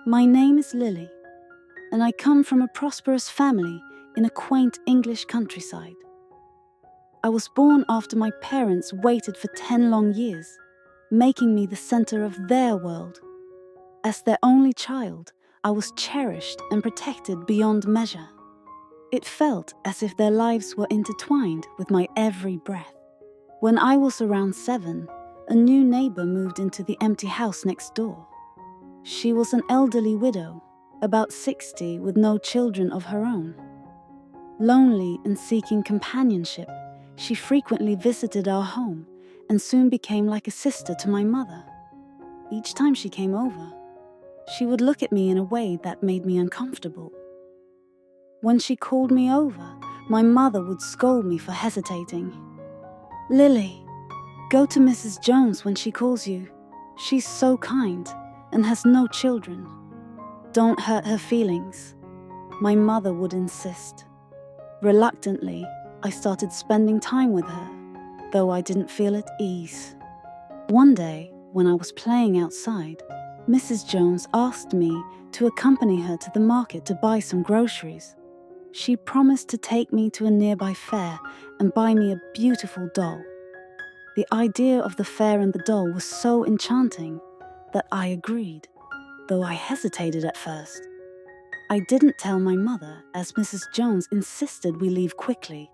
My name is Lily, and I come from a prosperous family in a quaint English countryside. I was born after my parents waited for 10 long years, making me the center of their world. As their only child, I was cherished and protected beyond measure. It felt as if their lives were intertwined with my every breath. When I was around 7, a new neighbor moved into the empty house next door. She was an elderly widow, about 60, with no children of her own. Lonely and seeking companionship, she frequently visited our home and soon became like a sister to my mother. Each time she came over, she would look at me in a way that made me uncomfortable. When she called me over, my mother would scold me for hesitating. "Lily, go to Mrs. Jones when she calls you. She's so kind and has no children. Don't hurt her feelings," my mother would insist. Reluctantly, I started spending time with her, though I didn't feel at ease. One day, when I was playing outside, Mrs. Jones asked me to accompany her to the market to buy some groceries. She promised to take me to a nearby fair and buy me a beautiful doll. The idea of the fair and the doll was so enchanting that I agreed, though I hesitated at first. I didn't tell my mother, as Mrs. Jones insisted we leave quickly.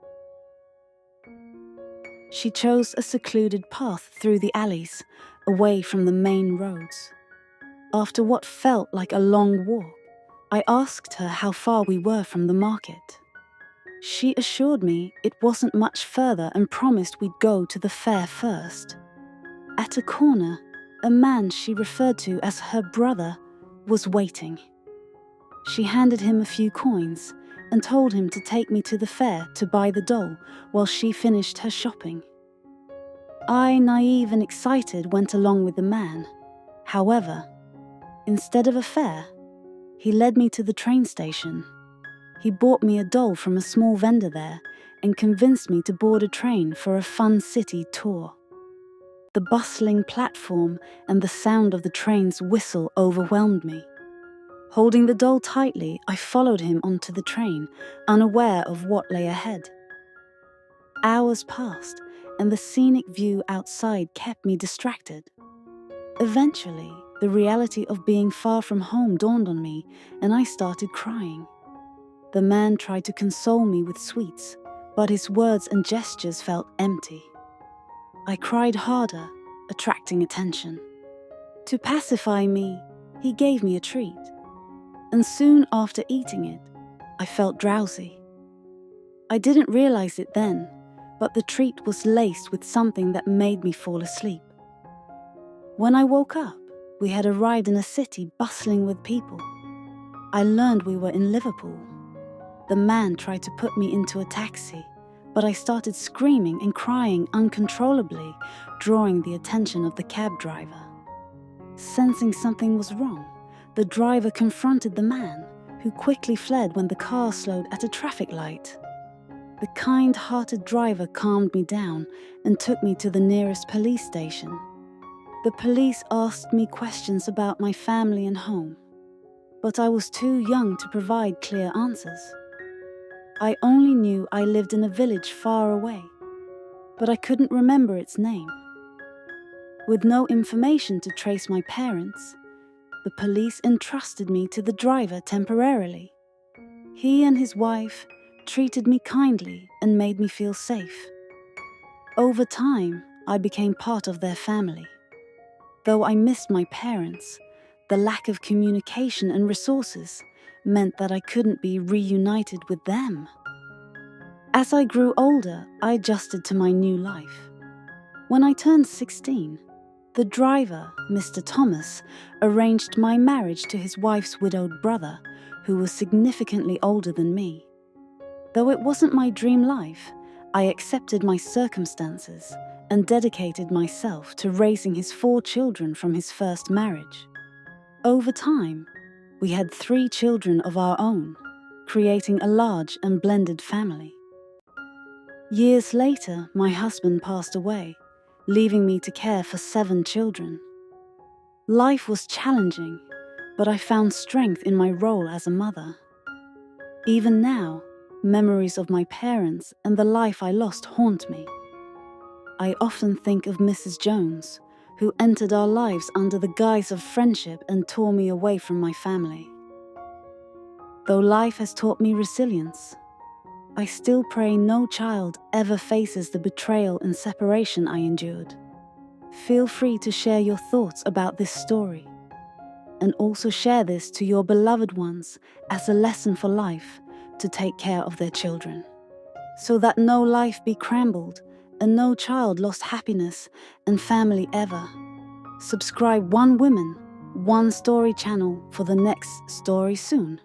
She chose a secluded path through the alleys, away from the main roads. After what felt like a long walk, I asked her how far we were from the market. She assured me it wasn't much further and promised we'd go to the fair first. At a corner, a man she referred to as her brother was waiting. She handed him a few coins and told him to take me to the fair to buy the doll while she finished her shopping. I, naive and excited, went along with the man. However, instead of a fair, he led me to the train station. He bought me a doll from a small vendor there and convinced me to board a train for a fun city tour. The bustling platform and the sound of the train's whistle overwhelmed me. Holding the doll tightly, I followed him onto the train, unaware of what lay ahead. Hours passed, and the scenic view outside kept me distracted. Eventually, the reality of being far from home dawned on me, and I started crying. The man tried to console me with sweets, but his words and gestures felt empty. I cried harder, attracting attention. To pacify me, he gave me a treat. And soon after eating it, I felt drowsy. I didn't realize it then, but the treat was laced with something that made me fall asleep. When I woke up, we had arrived in a city bustling with people. I learned we were in Liverpool. The man tried to put me into a taxi, but I started screaming and crying uncontrollably, drawing the attention of the cab driver. Sensing something was wrong, the driver confronted the man, who quickly fled when the car slowed at a traffic light. The kind-hearted driver calmed me down and took me to the nearest police station. The police asked me questions about my family and home, but I was too young to provide clear answers. I only knew I lived in a village far away, but I couldn't remember its name. With no information to trace my parents, the police entrusted me to the driver temporarily. He and his wife treated me kindly and made me feel safe. Over time, I became part of their family. Though I missed my parents, the lack of communication and resources meant that I couldn't be reunited with them. As I grew older, I adjusted to my new life. When I turned 16, the driver, Mr. Thomas, arranged my marriage to his wife's widowed brother, who was significantly older than me. Though it wasn't my dream life, I accepted my circumstances and dedicated myself to raising his 4 children from his first marriage. Over time, we had 3 children of our own, creating a large and blended family. Years later, my husband passed away, leaving me to care for 7 children. Life was challenging, but I found strength in my role as a mother. Even now, memories of my parents and the life I lost haunt me. I often think of Mrs. Jones, who entered our lives under the guise of friendship and tore me away from my family. Though life has taught me resilience, I still pray no child ever faces the betrayal and separation I endured. Feel free to share your thoughts about this story, and also share this to your beloved ones as a lesson for life to take care of their children, so that no life be crumbled and no child lost happiness and family ever. Subscribe One Woman, One Story channel for the next story soon.